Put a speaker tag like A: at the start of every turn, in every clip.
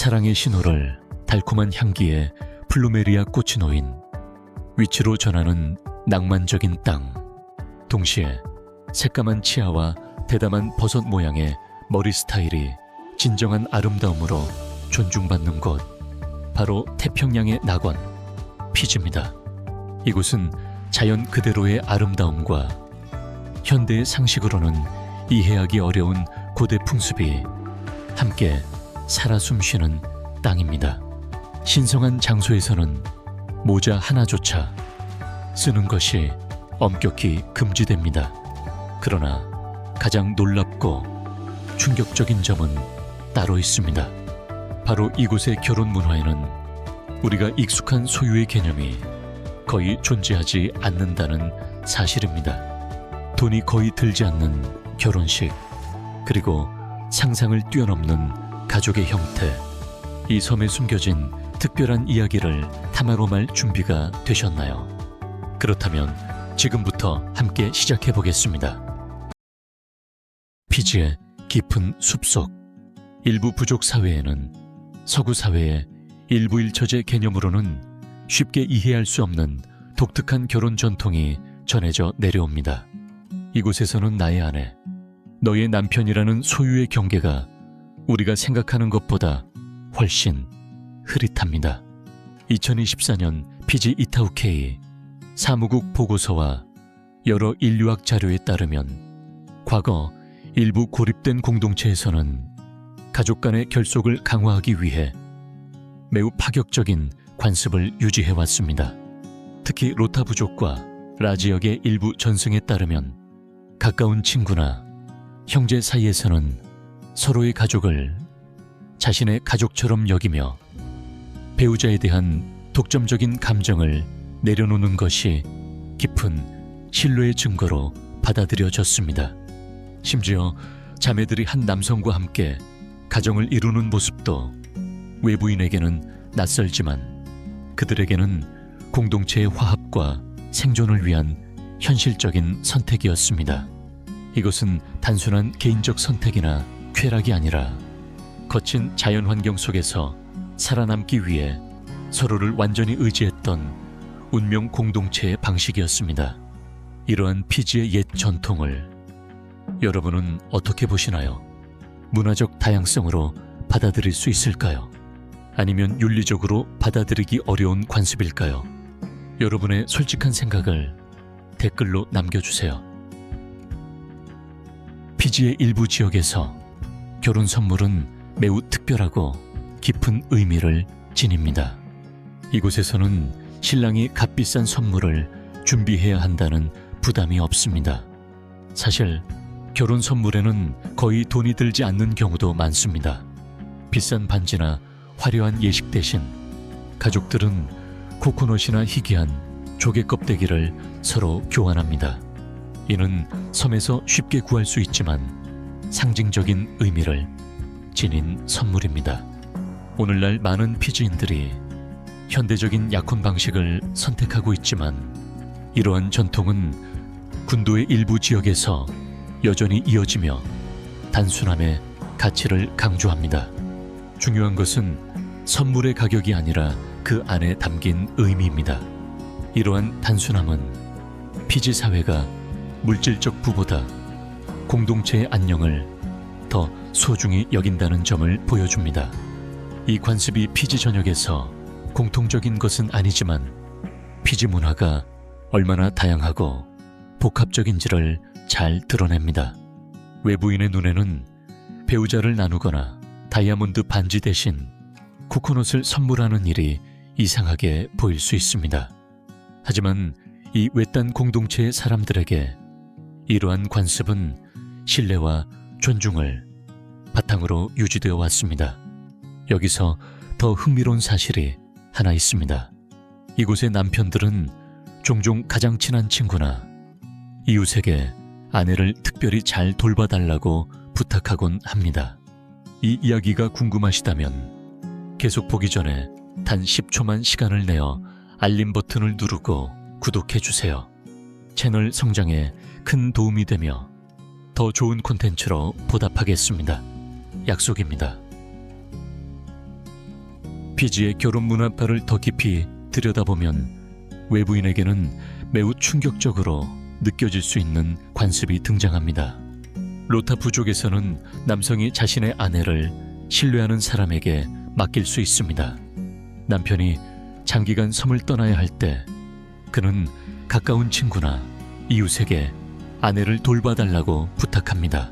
A: 사랑의 신호를 달콤한 향기에 플루메리아 꽃이 놓인 위치로 전하는 낭만적인 땅. 동시에 새까만 치아와 대담한 버섯 모양의 머리 스타일이 진정한 아름다움으로 존중받는 곳, 바로 태평양의 낙원 피지입니다. 이곳은 자연 그대로의 아름다움과 현대의 상식으로는 이해하기 어려운 고대 풍습이 함께 살아 숨쉬는 땅입니다. 신성한 장소에서는 모자 하나조차 쓰는 것이 엄격히 금지됩니다. 그러나 가장 놀랍고 충격적인 점은 따로 있습니다. 바로 이곳의 결혼 문화에는 우리가 익숙한 소유의 개념이 거의 존재하지 않는다는 사실입니다. 돈이 거의 들지 않는 결혼식, 그리고 상상을 뛰어넘는 가족의 형태, 이 섬에 숨겨진 특별한 이야기를 탐하러 말 준비가 되셨나요? 그렇다면 지금부터 함께 시작해 보겠습니다. 피지의 깊은 숲속. 일부 부족 사회에는 서구 사회의 일부일처제 개념으로는 쉽게 이해할 수 없는 독특한 결혼 전통이 전해져 내려옵니다. 이곳에서는 나의 아내, 너의 남편이라는 소유의 경계가 우리가 생각하는 것보다 훨씬 흐릿합니다. 2024년 피지 이타우케이 사무국 보고서와 여러 인류학 자료에 따르면 과거 일부 고립된 공동체에서는 가족 간의 결속을 강화하기 위해 매우 파격적인 관습을 유지해왔습니다. 특히 로타 부족과 라 지역의 일부 전승에 따르면 가까운 친구나 형제 사이에서는 서로의 가족을 자신의 가족처럼 여기며 배우자에 대한 독점적인 감정을 내려놓는 것이 깊은 신뢰의 증거로 받아들여졌습니다. 심지어 자매들이 한 남성과 함께 가정을 이루는 모습도 외부인에게는 낯설지만 그들에게는 공동체의 화합과 생존을 위한 현실적인 선택이었습니다. 이것은 단순한 개인적 선택이나 쾌락이 아니라 거친 자연 환경 속에서 살아남기 위해 서로를 완전히 의지했던 운명 공동체의 방식이었습니다. 이러한 피지의 옛 전통을 여러분은 어떻게 보시나요? 문화적 다양성으로 받아들일 수 있을까요? 아니면 윤리적으로 받아들이기 어려운 관습일까요? 여러분의 솔직한 생각을 댓글로 남겨주세요. 피지의 일부 지역에서 결혼 선물은 매우 특별하고 깊은 의미를 지닙니다. 이곳에서는 신랑이 값비싼 선물을 준비해야 한다는 부담이 없습니다. 사실 결혼 선물에는 거의 돈이 들지 않는 경우도 많습니다. 비싼 반지나 화려한 예식 대신 가족들은 코코넛이나 희귀한 조개 껍데기를 서로 교환합니다. 이는 섬에서 쉽게 구할 수 있지만 상징적인 의미를 지닌 선물입니다. 오늘날 많은 피지인들이 현대적인 약혼 방식을 선택하고 있지만 이러한 전통은 군도의 일부 지역에서 여전히 이어지며 단순함의 가치를 강조합니다. 중요한 것은 선물의 가격이 아니라 그 안에 담긴 의미입니다. 이러한 단순함은 피지 사회가 물질적 부보다 공동체의 안녕을 더 소중히 여긴다는 점을 보여줍니다. 이 관습이 피지 전역에서 공통적인 것은 아니지만 피지 문화가 얼마나 다양하고 복합적인지를 잘 드러냅니다. 외부인의 눈에는 배우자를 나누거나 다이아몬드 반지 대신 코코넛을 선물하는 일이 이상하게 보일 수 있습니다. 하지만 이 외딴 공동체의 사람들에게 이러한 관습은 신뢰와 존중을 바탕으로 유지되어 왔습니다. 여기서 더 흥미로운 사실이 하나 있습니다. 이곳의 남편들은 종종 가장 친한 친구나 이웃에게 아내를 특별히 잘 돌봐달라고 부탁하곤 합니다. 이 이야기가 궁금하시다면 계속 보기 전에 단 10초만 시간을 내어 알림 버튼을 누르고 구독해주세요. 채널 성장에 큰 도움이 되며 더 좋은 콘텐츠로 보답하겠습니다. 약속입니다. 피지의 결혼 문화파를 더 깊이 들여다보면 외부인에게는 매우 충격적으로 느껴질 수 있는 관습이 등장합니다. 로타 부족에서는 남성이 자신의 아내를 신뢰하는 사람에게 맡길 수 있습니다. 남편이 장기간 섬을 떠나야 할 때 그는 가까운 친구나 이웃에게 아내를 돌봐달라고 부탁합니다.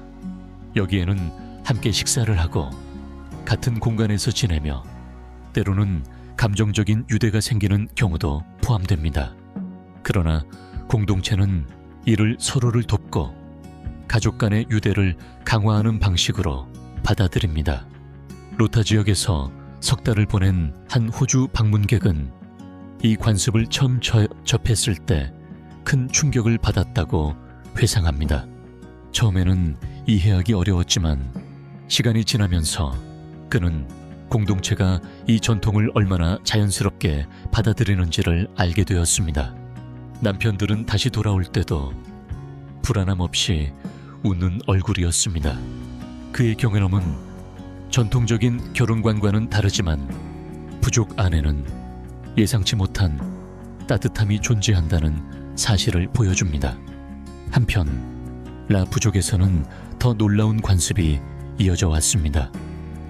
A: 여기에는 함께 식사를 하고 같은 공간에서 지내며 때로는 감정적인 유대가 생기는 경우도 포함됩니다. 그러나 공동체는 이를 서로를 돕고 가족 간의 유대를 강화하는 방식으로 받아들입니다. 로타 지역에서 석 달을 보낸 한 호주 방문객은 이 관습을 처음 접했을 때 큰 충격을 받았다고 회상합니다. 처음에는 이해하기 어려웠지만 시간이 지나면서 그는 공동체가 이 전통을 얼마나 자연스럽게 받아들이는지를 알게 되었습니다. 남편들은 다시 돌아올 때도 불안함 없이 웃는 얼굴이었습니다. 그의 경험은 전통적인 결혼관과는 다르지만 부족 안에는 예상치 못한 따뜻함이 존재한다는 사실을 보여줍니다. 한편 라 부족에서는 더 놀라운 관습이 이어져 왔습니다.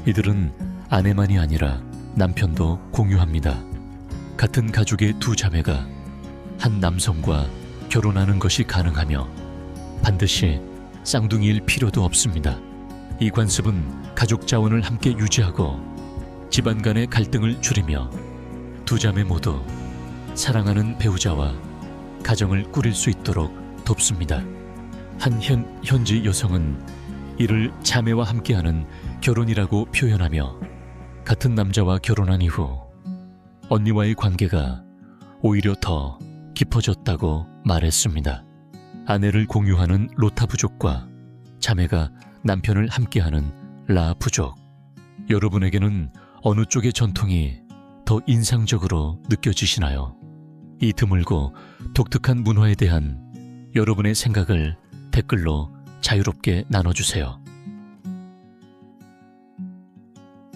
A: 이들은 아내만이 아니라 남편도 공유합니다. 같은 가족의 두 자매가 한 남성과 결혼하는 것이 가능하며 반드시 쌍둥이일 필요도 없습니다. 이 관습은 가족 자원을 함께 유지하고 집안 간의 갈등을 줄이며 두 자매 모두 사랑하는 배우자와 가정을 꾸릴 수 있도록 돕습니다. 한 현지 여성은 이를 자매와 함께하는 결혼이라고 표현하며 같은 남자와 결혼한 이후 언니와의 관계가 오히려 더 깊어졌다고 말했습니다. 아내를 공유하는 로타 부족과 자매가 남편을 함께하는 라 부족. 여러분에게는 어느 쪽의 전통이 더 인상적으로 느껴지시나요? 이 드물고 독특한 문화에 대한 여러분의 생각을 댓글로 자유롭게 나눠주세요.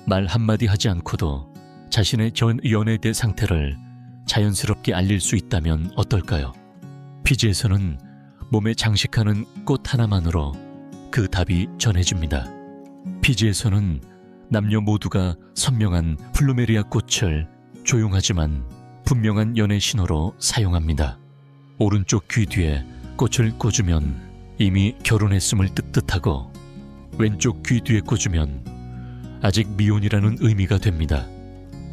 A: 말 한마디 하지 않고도 자신의 연애대 상태를 자연스럽게 알릴 수 있다면 어떨까요? 피지에서는 몸에 장식하는 꽃 하나만으로 그 답이 전해집니다. 피지에서는 남녀 모두가 선명한 플루메리아 꽃을 조용하지만 분명한 연애 신호로 사용합니다. 오른쪽 귀 뒤에 꽃을 꽂으면 이미 결혼했음을 뜻하고 왼쪽 귀 뒤에 꽂으면 아직 미혼이라는 의미가 됩니다.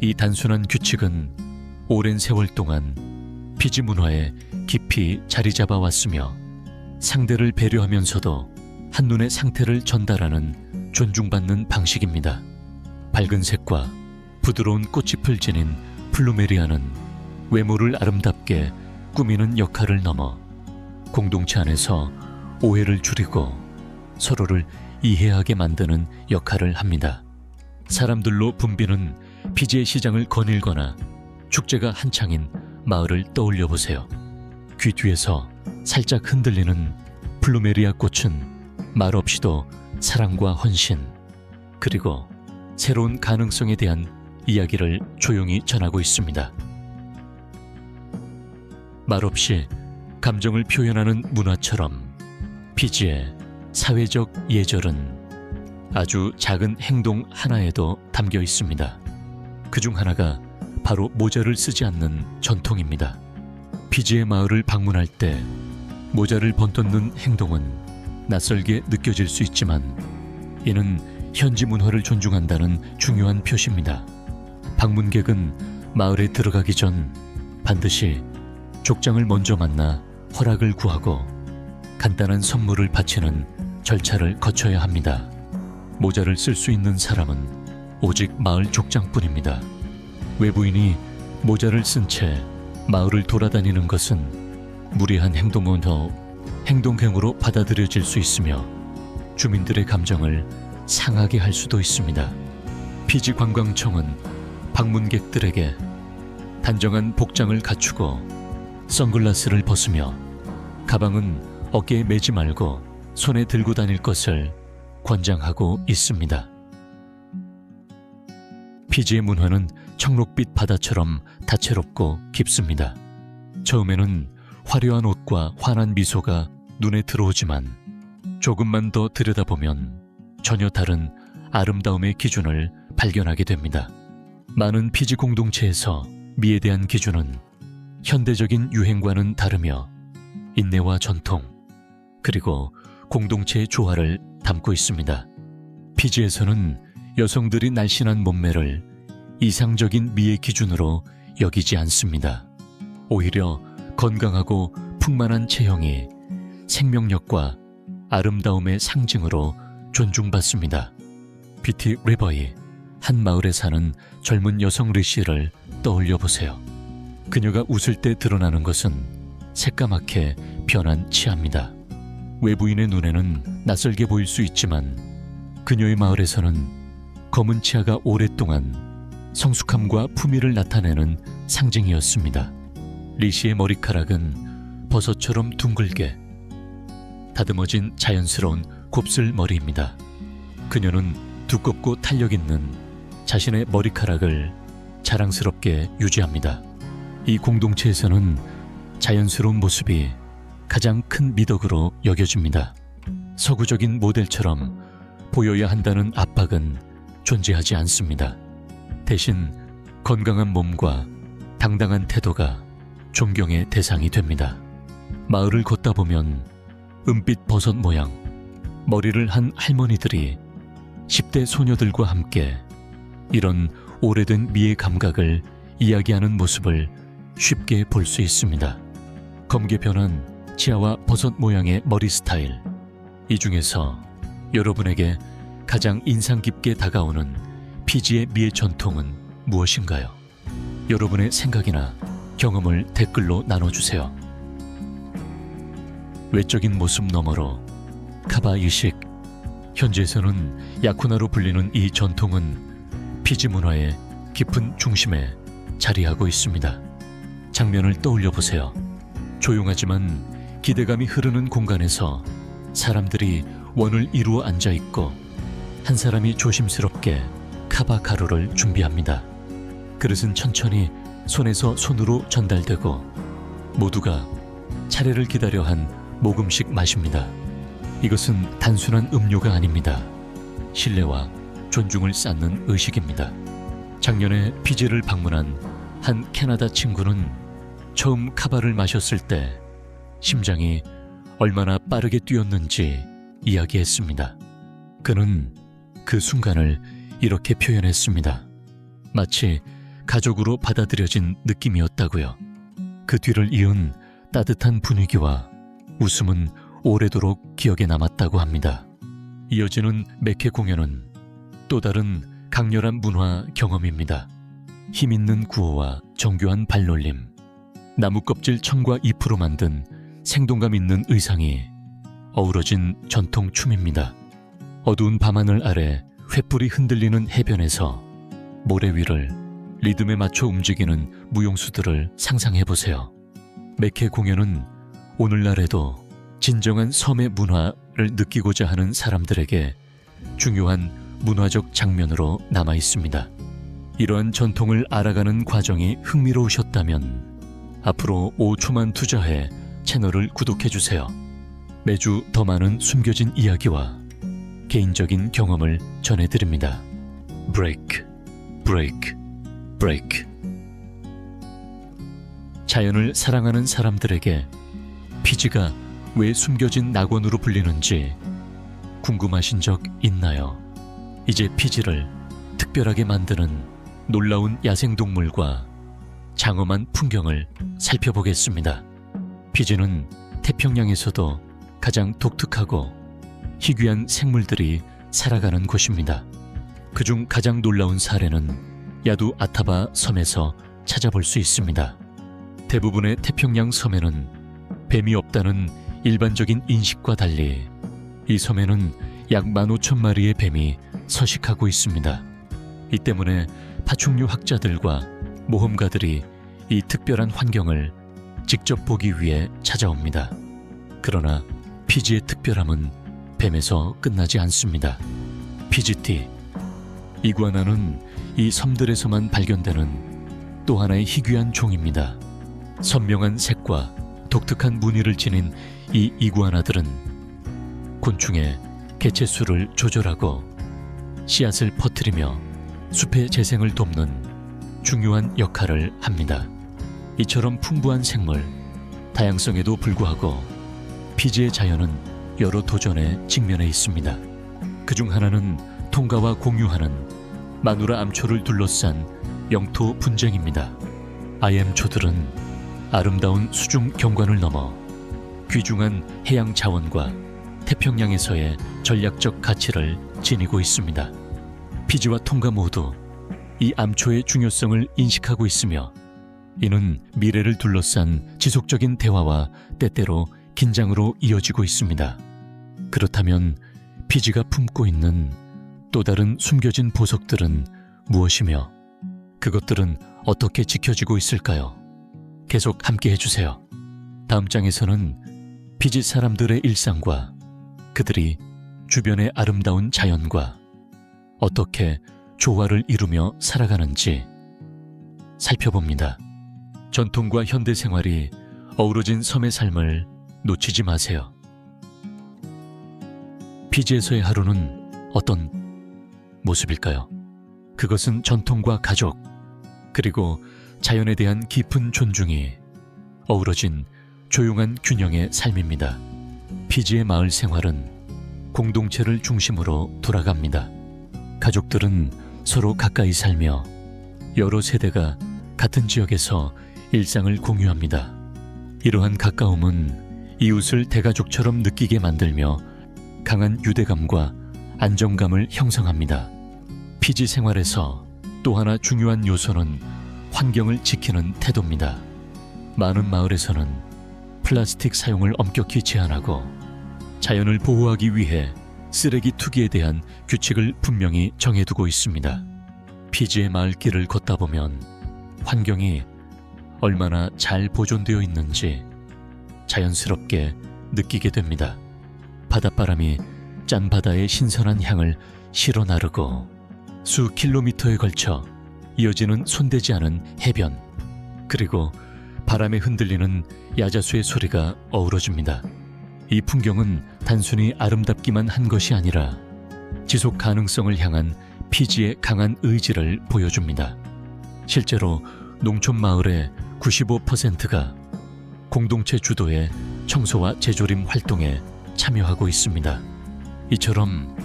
A: 이 단순한 규칙은 오랜 세월 동안 피지 문화에 깊이 자리 잡아 왔으며 상대를 배려하면서도 한눈에 상태를 전달하는 존중받는 방식입니다. 밝은 색과 부드러운 꽃잎을 지닌 플루메리아는 외모를 아름답게 꾸미는 역할을 넘어 공동체 안에서 오해를 줄이고 서로를 이해하게 만드는 역할을 합니다. 사람들로 붐비는 피지의 시장을 거닐거나 축제가 한창인 마을을 떠올려 보세요. 귀 뒤에서 살짝 흔들리는 플루메리아 꽃은 말없이도 사랑과 헌신, 그리고 새로운 가능성에 대한 이야기를 조용히 전하고 있습니다. 말없이 감정을 표현하는 문화처럼 피지의 사회적 예절은 아주 작은 행동 하나에도 담겨 있습니다. 그중 하나가 바로 모자를 쓰지 않는 전통입니다. 피지의 마을을 방문할 때 모자를 번뜯는 행동은 낯설게 느껴질 수 있지만 이는 현지 문화를 존중한다는 중요한 표시입니다. 방문객은 마을에 들어가기 전 반드시 족장을 먼저 만나 허락을 구하고 간단한 선물을 바치는 절차를 거쳐야 합니다. 모자를 쓸 수 있는 사람은 오직 마을 족장뿐입니다. 외부인이 모자를 쓴 채 마을을 돌아다니는 것은 무례한 행동으로 받아들여질 수 있으며 주민들의 감정을 상하게 할 수도 있습니다. 피지 관광청은 방문객들에게 단정한 복장을 갖추고 선글라스를 벗으며 가방은 어깨에 매지 말고 손에 들고 다닐 것을 권장하고 있습니다. 피지의 문화는 청록빛 바다처럼 다채롭고 깊습니다. 처음에는 화려한 옷과 환한 미소가 눈에 들어오지만 조금만 더 들여다보면 전혀 다른 아름다움의 기준을 발견하게 됩니다. 많은 피지 공동체에서 미에 대한 기준은 현대적인 유행과는 다르며 인내와 전통, 그리고 공동체의 조화를 담고 있습니다. 피지에서는 여성들이 날씬한 몸매를 이상적인 미의 기준으로 여기지 않습니다. 오히려 건강하고 풍만한 체형이 생명력과 아름다움의 상징으로 존중받습니다. 비티 리버이, 한 마을에 사는 젊은 여성 리시를 떠올려 보세요. 그녀가 웃을 때 드러나는 것은 새까맣게 변한 치아입니다. 외부인의 눈에는 낯설게 보일 수 있지만 그녀의 마을에서는 검은 치아가 오랫동안 성숙함과 품위를 나타내는 상징이었습니다. 리시의 머리카락은 버섯처럼 둥글게 다듬어진 자연스러운 곱슬 머리입니다. 그녀는 두껍고 탄력 있는 자신의 머리카락을 자랑스럽게 유지합니다. 이 공동체에서는 자연스러운 모습이 가장 큰 미덕으로 여겨집니다. 서구적인 모델처럼 보여야 한다는 압박은 존재하지 않습니다. 대신 건강한 몸과 당당한 태도가 존경의 대상이 됩니다. 마을을 걷다 보면 은빛 버섯 모양 머리를 한 할머니들이 10대 소녀들과 함께 이런 오래된 미의 감각을 이야기하는 모습을 쉽게 볼 수 있습니다. 검게 변한 치아와 버섯 모양의 머리 스타일, 이 중에서 여러분에게 가장 인상 깊게 다가오는 피지의 미의 전통은 무엇인가요? 여러분의 생각이나 경험을 댓글로 나눠주세요. 외적인 모습 너머로 카바 이식, 현지에서는 야쿠나로 불리는 이 전통은 피지 문화의 깊은 중심에 자리하고 있습니다. 장면을 떠올려 보세요. 조용하지만 기대감이 흐르는 공간에서 사람들이 원을 이루어 앉아 있고 한 사람이 조심스럽게 카바 가루를 준비합니다. 그릇은 천천히 손에서 손으로 전달되고 모두가 차례를 기다려 한 모금씩 마십니다. 이것은 단순한 음료가 아닙니다. 신뢰와 존중을 쌓는 의식입니다. 작년에 피지를 방문한 한 캐나다 친구는 처음 카바를 마셨을 때 심장이 얼마나 빠르게 뛰었는지 이야기했습니다. 그는 그 순간을 이렇게 표현했습니다. 마치 가족으로 받아들여진 느낌이었다고요. 그 뒤를 이은 따뜻한 분위기와 웃음은 오래도록 기억에 남았다고 합니다. 이어지는 메케 공연은 또 다른 강렬한 문화 경험입니다. 힘있는 구호와 정교한 발놀림, 나무 껍질 천과 잎으로 만든 생동감 있는 의상이 어우러진 전통 춤입니다. 어두운 밤하늘 아래 횃불이 흔들리는 해변에서 모래 위를 리듬에 맞춰 움직이는 무용수들을 상상해보세요. 메케 공연은 오늘날에도 진정한 섬의 문화를 느끼고자 하는 사람들에게 중요한 문화적 장면으로 남아 있습니다. 이러한 전통을 알아가는 과정이 흥미로우셨다면 앞으로 5초만 투자해 채널을 구독해주세요. 매주 더 많은 숨겨진 이야기와 개인적인 경험을 전해드립니다. Break, break, break. 자연을 사랑하는 사람들에게 피지가 왜 숨겨진 낙원으로 불리는지 궁금하신 적 있나요? 이제 피지를 특별하게 만드는 놀라운 야생동물과 장엄한 풍경을 살펴보겠습니다. 피지는 태평양에서도 가장 독특하고 희귀한 생물들이 살아가는 곳입니다. 그중 가장 놀라운 사례는 야두 아타바 섬에서 찾아볼 수 있습니다. 대부분의 태평양 섬에는 뱀이 없다는 일반적인 인식과 달리 이 섬에는 약 15,000마리의 뱀이 서식하고 있습니다. 이 때문에 파충류 학자들과 모험가들이 이 특별한 환경을 직접 보기 위해 찾아옵니다. 그러나 피지의 특별함은 뱀에서 끝나지 않습니다. 피지티, 이구아나는 이 섬들에서만 발견되는 또 하나의 희귀한 종입니다. 선명한 색과 독특한 무늬를 지닌 이 이구아나들은 곤충의 개체수를 조절하고 씨앗을 퍼뜨리며 숲의 재생을 돕는 중요한 역할을 합니다. 이처럼 풍부한 생물, 다양성에도 불구하고 피지의 자연은 여러 도전에 직면해 있습니다. 그중 하나는 통가와 공유하는 마누라 암초를 둘러싼 영토 분쟁입니다. IM초들은 아름다운 수중 경관을 넘어 귀중한 해양 자원과 태평양에서의 전략적 가치를 지니고 있습니다. 피지와 통가 모두 이 암초의 중요성을 인식하고 있으며 이는 미래를 둘러싼 지속적인 대화와 때때로 긴장으로 이어지고 있습니다. 그렇다면 피지가 품고 있는 또 다른 숨겨진 보석들은 무엇이며 그것들은 어떻게 지켜지고 있을까요? 계속 함께 해주세요. 다음 장에서는 피지 사람들의 일상과 그들이 주변의 아름다운 자연과 어떻게 조화를 이루며 살아가는지 살펴봅니다. 전통과 현대 생활이 어우러진 섬의 삶을 놓치지 마세요. 피지에서의 하루는 어떤 모습일까요? 그것은 전통과 가족, 그리고 자연에 대한 깊은 존중이 어우러진 조용한 균형의 삶입니다. 피지의 마을 생활은 공동체를 중심으로 돌아갑니다. 가족들은 서로 가까이 살며 여러 세대가 같은 지역에서 일상을 공유합니다. 이러한 가까움은 이웃을 대가족처럼 느끼게 만들며 강한 유대감과 안정감을 형성합니다. 피지 생활에서 또 하나 중요한 요소는 환경을 지키는 태도입니다. 많은 마을에서는 플라스틱 사용을 엄격히 제한하고 자연을 보호하기 위해 쓰레기 투기에 대한 규칙을 분명히 정해두고 있습니다. 피지의 마을길을 걷다 보면 환경이 얼마나 잘 보존되어 있는지 자연스럽게 느끼게 됩니다. 바닷바람이 짠 바다의 신선한 향을 실어 나르고 수 킬로미터에 걸쳐 이어지는 손대지 않은 해변, 그리고 바람에 흔들리는 야자수의 소리가 어우러집니다. 이 풍경은 단순히 아름답기만 한 것이 아니라 지속 가능성을 향한 피지의 강한 의지를 보여줍니다. 실제로 농촌 마을의 95%가 공동체 주도의 청소와 재조림 활동에 참여하고 있습니다. 이처럼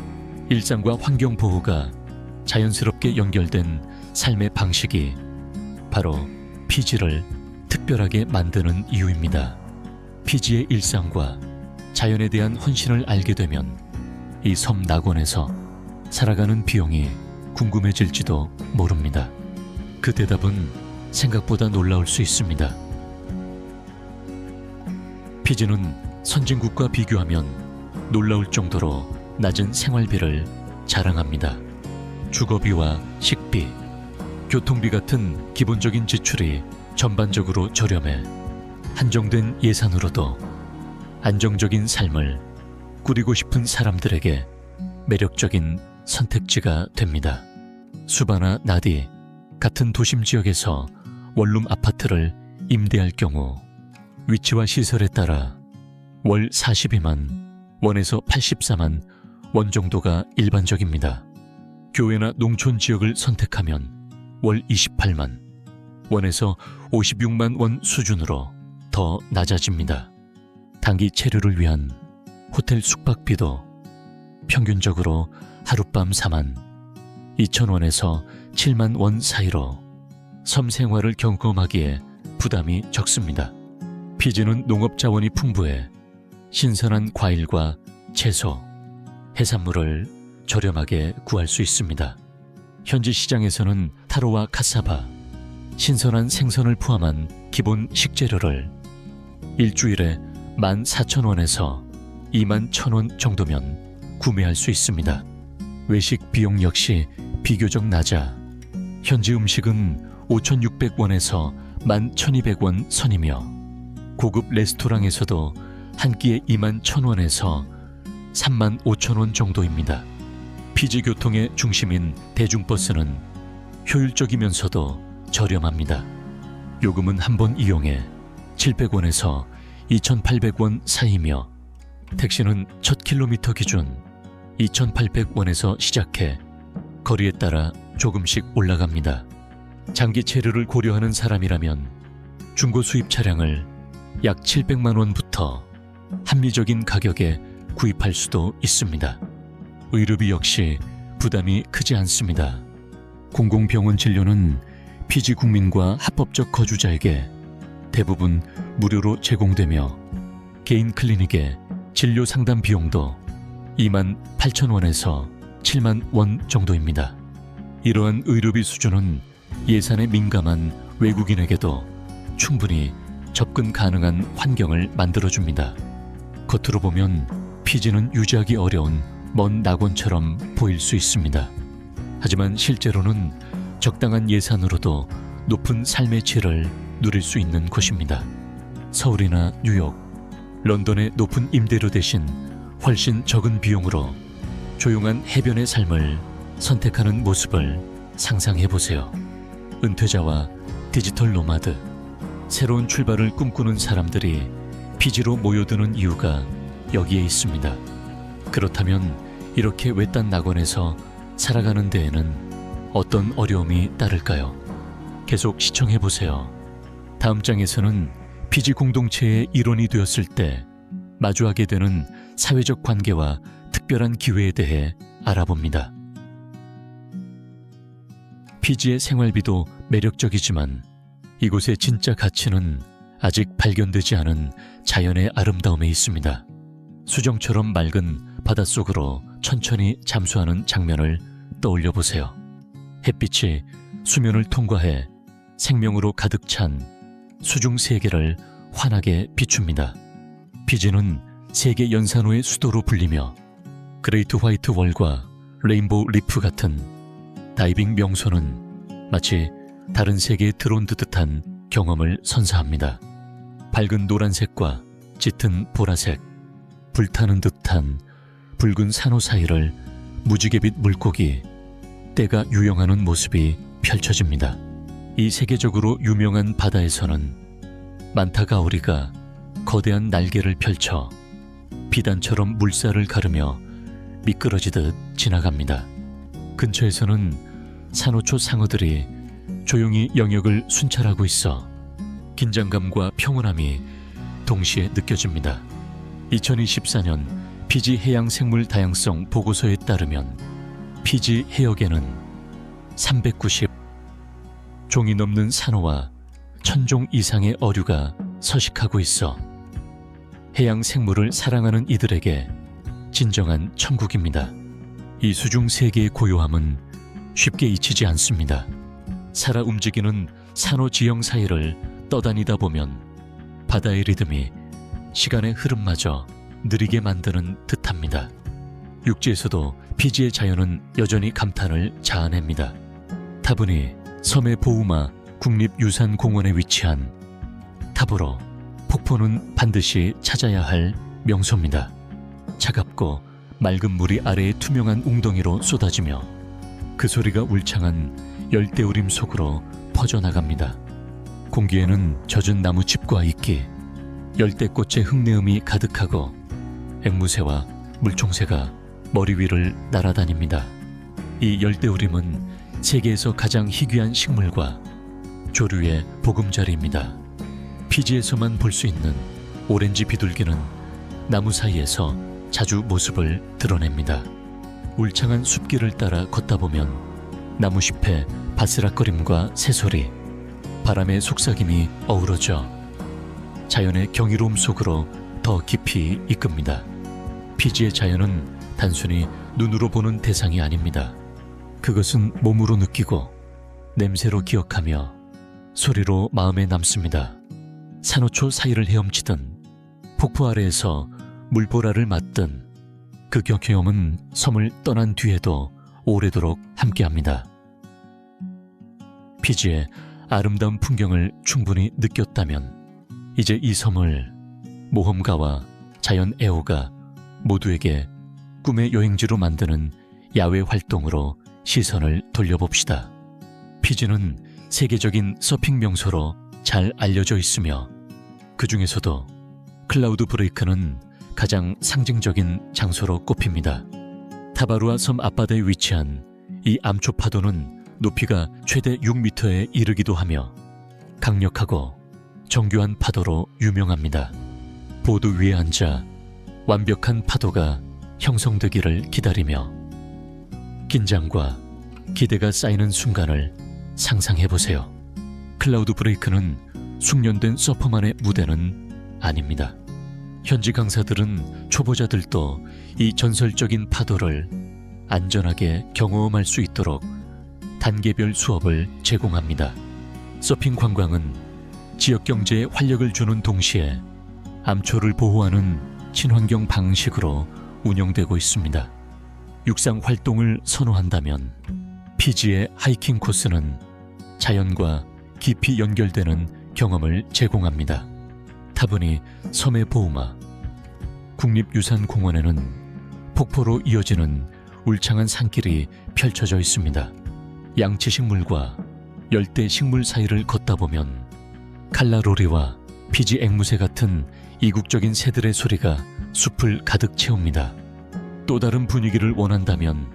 A: 일상과 환경 보호가 자연스럽게 연결된 삶의 방식이 바로 피지를 특별하게 만드는 이유입니다. 피지의 일상과 자연에 대한 헌신을 알게 되면 이 섬 낙원에서 살아가는 비용이 궁금해질지도 모릅니다. 그 대답은 생각보다 놀라울 수 있습니다. 피지는 선진국과 비교하면 놀라울 정도로 낮은 생활비를 자랑합니다. 주거비와 식비, 교통비 같은 기본적인 지출이 전반적으로 저렴해 한정된 예산으로도 안정적인 삶을 꾸리고 싶은 사람들에게 매력적인 선택지가 됩니다. 수바나 나디 같은 도심 지역에서 원룸 아파트를 임대할 경우 위치와 시설에 따라 월 42만 원에서 84만 원 정도가 일반적입니다. 교외나 농촌 지역을 선택하면 월 28만 원에서 56만 원 수준으로 더 낮아집니다. 단기 체류를 위한 호텔 숙박비도 평균적으로 하룻밤 4만 2천 원에서 7만 원 사이로 섬 생활을 경험하기에 부담이 적습니다. 피지는 농업 자원이 풍부해 신선한 과일과 채소, 해산물을 저렴하게 구할 수 있습니다. 현지 시장에서는 타로와 카사바, 신선한 생선을 포함한 기본 식재료를 일주일에 14,000원에서 21,000원 정도면 구매할 수 있습니다. 외식 비용 역시 비교적 낮아 현지 음식은 5,600원에서 11,200원 선이며 고급 레스토랑에서도 한 끼에 21,000원에서 35,000원 정도입니다. 피지 교통의 중심인 대중버스는 효율적이면서도 저렴합니다. 요금은 한 번 이용에 700원에서 2,800원 사이며 택시는 첫 킬로미터 기준 2,800원에서 시작해 거리에 따라 조금씩 올라갑니다. 장기 체류를 고려하는 사람이라면 중고 수입 차량을 약 700만 원부터 합리적인 가격에 구입할 수도 있습니다. 의료비 역시 부담이 크지 않습니다. 공공병원 진료는 피지 국민과 합법적 거주자에게 대부분 무료로 제공되며 개인 클리닉의 진료 상담 비용도 28,000원에서 7만 원 정도입니다. 이러한 의료비 수준은 예산에 민감한 외국인에게도 충분히 접근 가능한 환경을 만들어줍니다. 겉으로 보면 피지는 유지하기 어려운 먼 낙원처럼 보일 수 있습니다. 하지만 실제로는 적당한 예산으로도 높은 삶의 질을 누릴 수 있는 곳입니다. 서울이나 뉴욕, 런던의 높은 임대료 대신 훨씬 적은 비용으로 조용한 해변의 삶을 선택하는 모습을 상상해 보세요. 은퇴자와 디지털 노마드, 새로운 출발을 꿈꾸는 사람들이 피지로 모여드는 이유가 여기에 있습니다. 그렇다면 이렇게 외딴 낙원에서 살아가는 데에는 어떤 어려움이 따를까요? 계속 시청해 보세요. 다음 장에서는 피지 공동체의 일원이 되었을 때 마주하게 되는 사회적 관계와 특별한 기회에 대해 알아봅니다. 피지의 생활비도 매력적이지만 이곳의 진짜 가치는 아직 발견되지 않은 자연의 아름다움에 있습니다. 수정처럼 맑은 바닷속으로 천천히 잠수하는 장면을 떠올려 보세요. 햇빛이 수면을 통과해 생명으로 가득 찬 수중 세계를 환하게 비춥니다. 피지는 세계 연산호의 수도로 불리며 그레이트 화이트 월과 레인보우 리프 같은 다이빙 명소는 마치 다른 세계에 들어온 듯한 경험을 선사합니다. 밝은 노란색과 짙은 보라색, 불타는 듯한 붉은 산호 사이를 무지개빛 물고기, 때가 유영하는 모습이 펼쳐집니다. 이 세계적으로 유명한 바다에서는 만타가오리가 거대한 날개를 펼쳐 비단처럼 물살을 가르며 미끄러지듯 지나갑니다. 근처에서는 산호초 상어들이 조용히 영역을 순찰하고 있어 긴장감과 평온함이 동시에 느껴집니다. 2024년 피지 해양 생물 다양성 보고서에 따르면 피지 해역에는 390 종이 넘는 산호와 1000종 이상의 어류가 서식하고 있어 해양 생물을 사랑하는 이들에게 진정한 천국입니다. 이 수중 세계의 고요함은 쉽게 잊히지 않습니다. 살아 움직이는 산호 지형 사이를 떠다니다 보면 바다의 리듬이 시간의 흐름마저 느리게 만드는 듯합니다. 육지에서도 피지의 자연은 여전히 감탄을 자아냅니다. 타브니 섬의 보우마 국립유산공원에 위치한 타보로 폭포는 반드시 찾아야 할 명소입니다. 차갑고 맑은 물이 아래의 투명한 웅덩이로 쏟아지며 그 소리가 울창한 열대우림 속으로 퍼져나갑니다. 공기에는 젖은 나무칩과 이끼, 열대꽃의 흙내음이 가득하고 앵무새와 물총새가 머리 위를 날아다닙니다. 이 열대우림은 세계에서 가장 희귀한 식물과 조류의 보금자리입니다. 피지에서만 볼 수 있는 오렌지 비둘기는 나무 사이에서 자주 모습을 드러냅니다. 울창한 숲길을 따라 걷다 보면 나무잎의 바스락거림과 새소리, 바람의 속삭임이 어우러져 자연의 경이로움 속으로 더 깊이 이끕니다. 피지의 자연은 단순히 눈으로 보는 대상이 아닙니다. 그것은 몸으로 느끼고 냄새로 기억하며 소리로 마음에 남습니다. 산호초 사이를 헤엄치든 폭포 아래에서 물보라를 맞든 그 경험은 섬을 떠난 뒤에도 오래도록 함께합니다. 피지의 아름다운 풍경을 충분히 느꼈다면 이제 이 섬을 모험가와 자연 애호가 모두에게 꿈의 여행지로 만드는 야외 활동으로 시선을 돌려봅시다. 피지는 세계적인 서핑 명소로 잘 알려져 있으며 그 중에서도 클라우드 브레이크는 가장 상징적인 장소로 꼽힙니다. 타바루아 섬 앞바다에 위치한 이 암초 파도는 높이가 최대 6m에 이르기도 하며 강력하고 정교한 파도로 유명합니다. 보드 위에 앉아 완벽한 파도가 형성되기를 기다리며 긴장과 기대가 쌓이는 순간을 상상해보세요. 클라우드 브레이크는 숙련된 서퍼만의 무대는 아닙니다. 현지 강사들은 초보자들도 이 전설적인 파도를 안전하게 경험할 수 있도록 단계별 수업을 제공합니다. 서핑 관광은 지역 경제에 활력을 주는 동시에 암초를 보호하는 친환경 방식으로 운영되고 있습니다. 육상 활동을 선호한다면 피지의 하이킹 코스는 자연과 깊이 연결되는 경험을 제공합니다. 타브니 섬의 보우마 국립유산공원에는 폭포로 이어지는 울창한 산길이 펼쳐져 있습니다. 양치식물과 열대식물 사이를 걷다 보면 칼라로리와 피지 앵무새 같은 이국적인 새들의 소리가 숲을 가득 채웁니다. 또 다른 분위기를 원한다면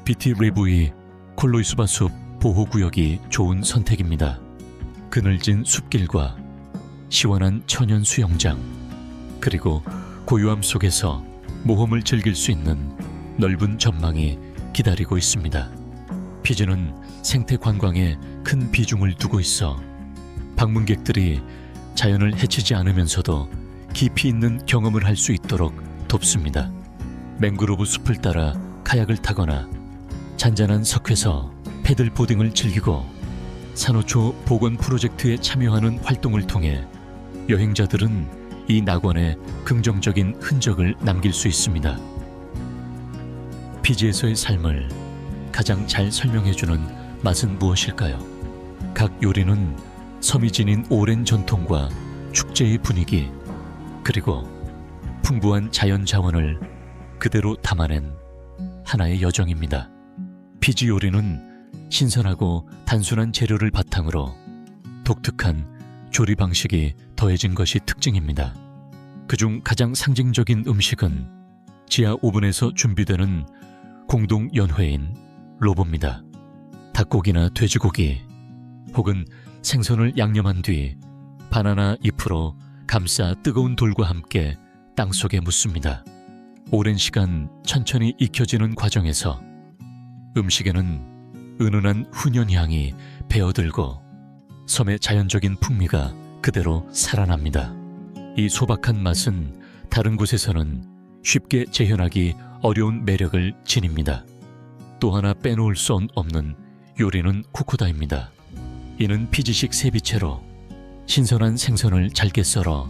A: 비티 리부이 콜로이수바 숲 보호구역이 좋은 선택입니다. 그늘진 숲길과 시원한 천연 수영장, 그리고 고요함 속에서 모험을 즐길 수 있는 넓은 전망이 기다리고 있습니다. 피지는 생태 관광에 큰 비중을 두고 있어 방문객들이 자연을 해치지 않으면서도 깊이 있는 경험을 할 수 있도록 돕습니다. 맹그로브 숲을 따라 카약을 타거나 잔잔한 석회서 패들보딩을 즐기고 산호초 복원 프로젝트에 참여하는 활동을 통해 여행자들은 이 낙원에 긍정적인 흔적을 남길 수 있습니다. 피지에서의 삶을 가장 잘 설명해주는 맛은 무엇일까요? 각 요리는 섬이 지닌 오랜 전통과 축제의 분위기, 그리고 풍부한 자연 자원을 그대로 담아낸 하나의 여정입니다. 피지 요리는 신선하고 단순한 재료를 바탕으로 독특한 조리 방식이 더해진 것이 특징입니다. 그중 가장 상징적인 음식은 지하 오븐에서 준비되는 공동 연회인 로보입니다. 닭고기나 돼지고기 혹은 생선을 양념한 뒤 바나나 잎으로 감싸 뜨거운 돌과 함께 땅속에 묻습니다. 오랜 시간 천천히 익혀지는 과정에서 음식에는 은은한 훈연향이 배어들고 섬의 자연적인 풍미가 그대로 살아납니다. 이 소박한 맛은 다른 곳에서는 쉽게 재현하기 어려운 매력을 지닙니다. 또 하나 빼놓을 수 없는 요리는 쿠쿠다입니다. 이는 피지식 세비체로 신선한 생선을 잘게 썰어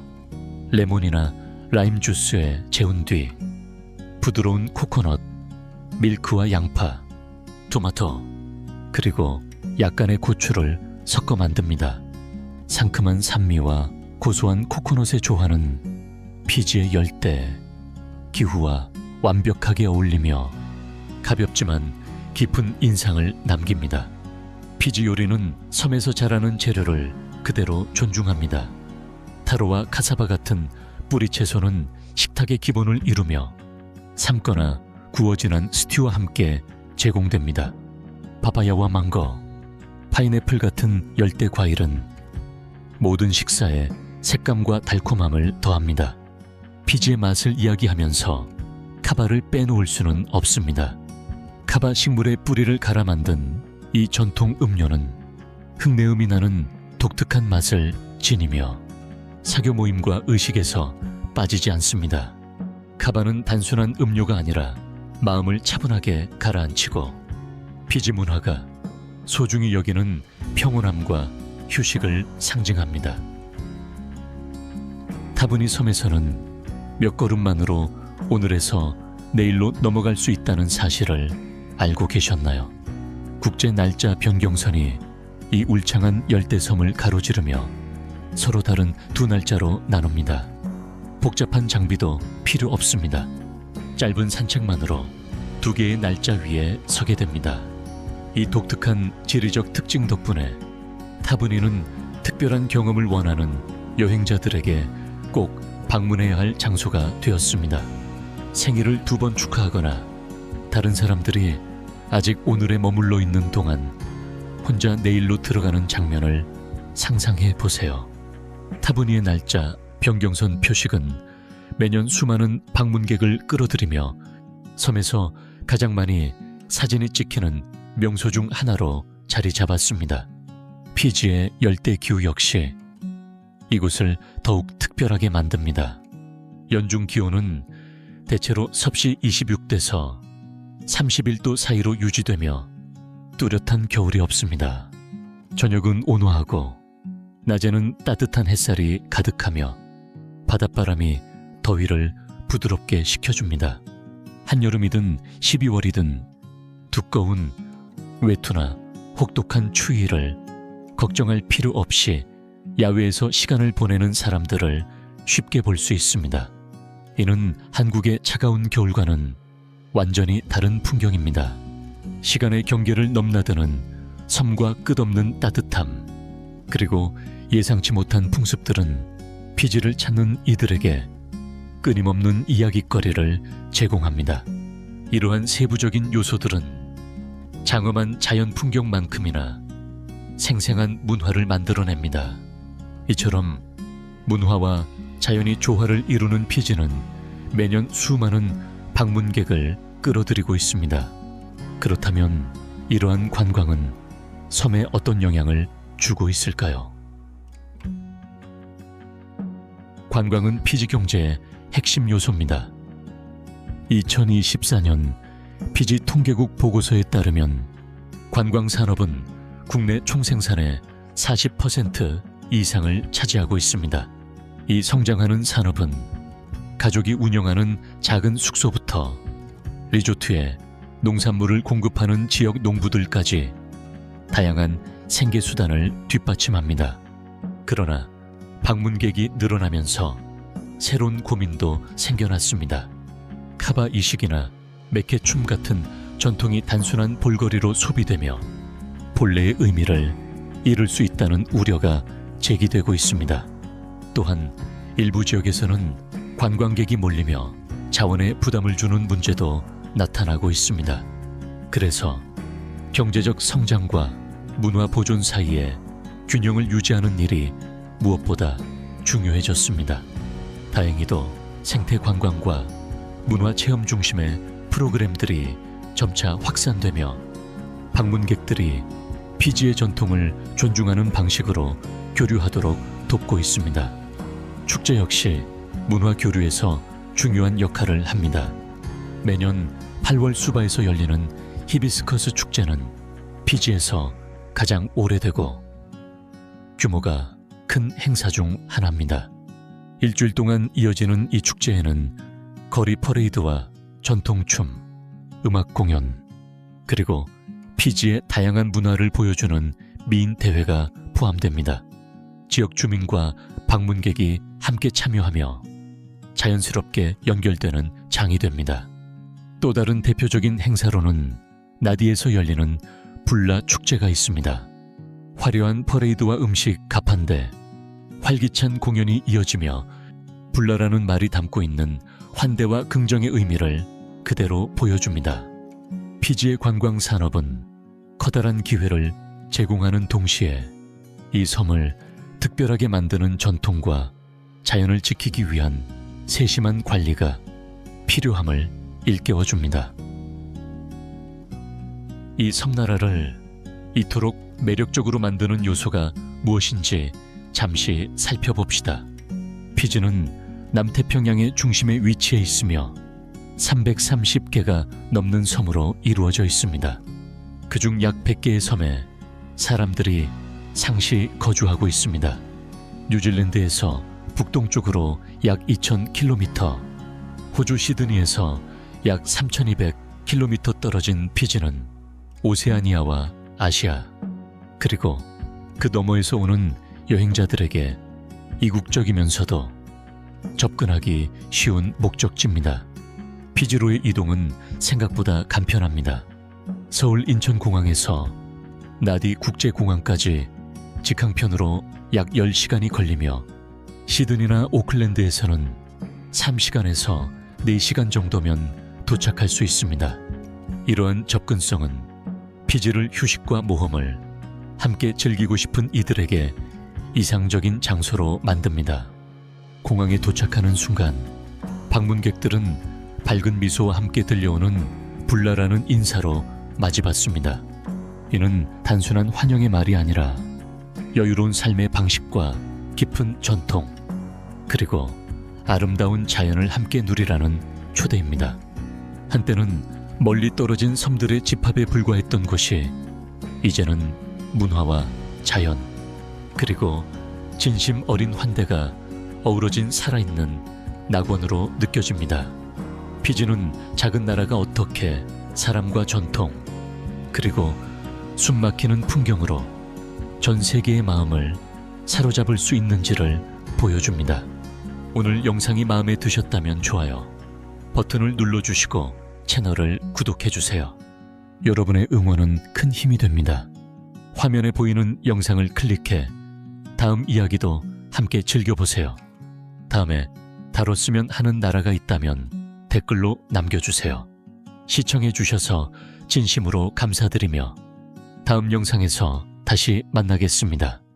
A: 레몬이나 라임 주스에 재운 뒤 부드러운 코코넛, 밀크와 양파, 토마토, 그리고 약간의 고추를 섞어 만듭니다. 상큼한 산미와 고소한 코코넛의 조화는 피지의 열대 기후와 완벽하게 어울리며 가볍지만 깊은 인상을 남깁니다. 피지 요리는 섬에서 자라는 재료를 그대로 존중합니다. 타로와 카사바 같은 뿌리 채소는 식탁의 기본을 이루며 삶거나 구워진 스튜와 함께 제공됩니다. 파파야와 망고, 파인애플 같은 열대 과일은 모든 식사에 색감과 달콤함을 더합니다. 피지의 맛을 이야기하면서 카바를 빼놓을 수는 없습니다. 카바 식물의 뿌리를 갈아 만든 이 전통 음료는 흙내음이 나는 독특한 맛을 지니며 사교 모임과 의식에서 빠지지 않습니다. 카바는 단순한 음료가 아니라 마음을 차분하게 가라앉히고 피지 문화가 소중히 여기는 평온함과 휴식을 상징합니다. 타브니 섬에서는 몇 걸음만으로 오늘에서 내일로 넘어갈 수 있다는 사실을 알고 계셨나요? 국제 날짜 변경선이 이 울창한 열대섬을 가로지르며 서로 다른 두 날짜로 나눕니다. 복잡한 장비도 필요 없습니다. 짧은 산책만으로 두 개의 날짜 위에 서게 됩니다. 이 독특한 지리적 특징 덕분에 타브니는 특별한 경험을 원하는 여행자들에게 꼭 방문해야 할 장소가 되었습니다. 생일을 2번 축하하거나 다른 사람들이 아직 오늘에 머물러 있는 동안 혼자 내일로 들어가는 장면을 상상해 보세요. 타브니의 날짜 변경선 표식은 매년 수많은 방문객을 끌어들이며 섬에서 가장 많이 사진이 찍히는 명소 중 하나로 자리 잡았습니다. 피지의 열대 기후 역시 이곳을 더욱 특별하게 만듭니다. 연중 기온은 대체로 섭씨 26도에서 31도 사이로 유지되며 뚜렷한 겨울이 없습니다. 저녁은 온화하고 낮에는 따뜻한 햇살이 가득하며 바닷바람이 더위를 부드럽게 식혀줍니다. 한여름이든 12월이든 두꺼운 외투나 혹독한 추위를 걱정할 필요 없이 야외에서 시간을 보내는 사람들을 쉽게 볼 수 있습니다. 이는 한국의 차가운 겨울과는 완전히 다른 풍경입니다. 시간의 경계를 넘나드는 섬과 끝없는 따뜻함, 그리고 예상치 못한 풍습들은 피지를 찾는 이들에게 끊임없는 이야깃거리를 제공합니다. 이러한 세부적인 요소들은 장엄한 자연 풍경만큼이나 생생한 문화를 만들어냅니다. 이처럼 문화와 자연이 조화를 이루는 피지는 매년 수많은 방문객을 끌어들이고 있습니다. 그렇다면 이러한 관광은 섬에 어떤 영향을 주고 있을까요? 관광은 피지 경제의 핵심 요소입니다. 2024년 피지 통계국 보고서에 따르면 관광 산업은 국내 총생산의 40% 이상을 차지하고 있습니다. 이 성장하는 산업은 가족이 운영하는 작은 숙소부터 리조트에 농산물을 공급하는 지역 농부들까지 다양한 생계수단을 뒷받침합니다. 그러나 방문객이 늘어나면서 새로운 고민도 생겨났습니다. 카바 이식이나 메케춤 같은 전통이 단순한 볼거리로 소비되며 본래의 의미를 잃을 수 있다는 우려가 제기되고 있습니다. 또한 일부 지역에서는 관광객이 몰리며 자원에 부담을 주는 문제도 나타나고 있습니다. 그래서 경제적 성장과 문화 보존 사이에 균형을 유지하는 일이 무엇보다 중요해졌습니다. 다행히도 생태 관광과 문화 체험 중심의 프로그램들이 점차 확산되며 방문객들이 피지의 전통을 존중하는 방식으로 교류하도록 돕고 있습니다. 축제 역시 문화 교류에서 중요한 역할을 합니다. 매년 8월 수바에서 열리는 히비스커스 축제는 피지에서 가장 오래되고 규모가 큰 행사 중 하나입니다. 일주일 동안 이어지는 이 축제에는 거리 퍼레이드와 전통춤, 음악 공연, 그리고 피지의 다양한 문화를 보여주는 미인 대회가 포함됩니다. 지역 주민과 방문객이 함께 참여하며 자연스럽게 연결되는 장이 됩니다. 또 다른 대표적인 행사로는 나디에서 열리는 불라 축제가 있습니다. 화려한 퍼레이드와 음식 가판대, 활기찬 공연이 이어지며 불라라는 말이 담고 있는 환대와 긍정의 의미를 그대로 보여줍니다. 피지의 관광 산업은 커다란 기회를 제공하는 동시에 이 섬을 특별하게 만드는 전통과 자연을 지키기 위한 세심한 관리가 필요함을 일깨워줍니다. 이 섬나라를 이토록 매력적으로 만드는 요소가 무엇인지 잠시 살펴봅시다. 피지는 남태평양의 중심에 위치해 있으며 330개가 넘는 섬으로 이루어져 있습니다. 그중 약 100개의 섬에 사람들이 상시 거주하고 있습니다. 뉴질랜드에서 북동쪽으로 약 2000km, 호주 시드니에서 약 3200km 떨어진 피지는 오세아니아와 아시아, 그리고 그 너머에서 오는 여행자들에게 이국적이면서도 접근하기 쉬운 목적지입니다. 피지로의 이동은 생각보다 간편합니다. 서울 인천공항에서 나디 국제공항까지 직항편으로 약 10시간이 걸리며 시드니나 오클랜드에서는 3시간에서 4시간 정도면 도착할 수 있습니다. 이러한 접근성은 피지를 휴식과 모험을 함께 즐기고 싶은 이들에게 이상적인 장소로 만듭니다. 공항에 도착하는 순간 방문객들은 밝은 미소와 함께 들려오는 불나라는 인사로 맞이받습니다. 이는 단순한 환영의 말이 아니라 여유로운 삶의 방식과 깊은 전통, 그리고 아름다운 자연을 함께 누리라는 초대입니다. 한때는 멀리 떨어진 섬들의 집합에 불과했던 곳이 이제는 문화와 자연, 그리고 진심 어린 환대가 어우러진 살아있는 낙원으로 느껴집니다. 피지는 작은 나라가 어떻게 사람과 전통, 그리고 숨막히는 풍경으로 전 세계의 마음을 사로잡을 수 있는지를 보여줍니다. 오늘 영상이 마음에 드셨다면 좋아요 버튼을 눌러주시고 채널을 구독해주세요. 여러분의 응원은 큰 힘이 됩니다. 화면에 보이는 영상을 클릭해 다음 이야기도 함께 즐겨보세요. 다음에 다뤘으면 하는 나라가 있다면 댓글로 남겨주세요. 시청해주셔서 진심으로 감사드리며 다음 영상에서 다시 만나겠습니다.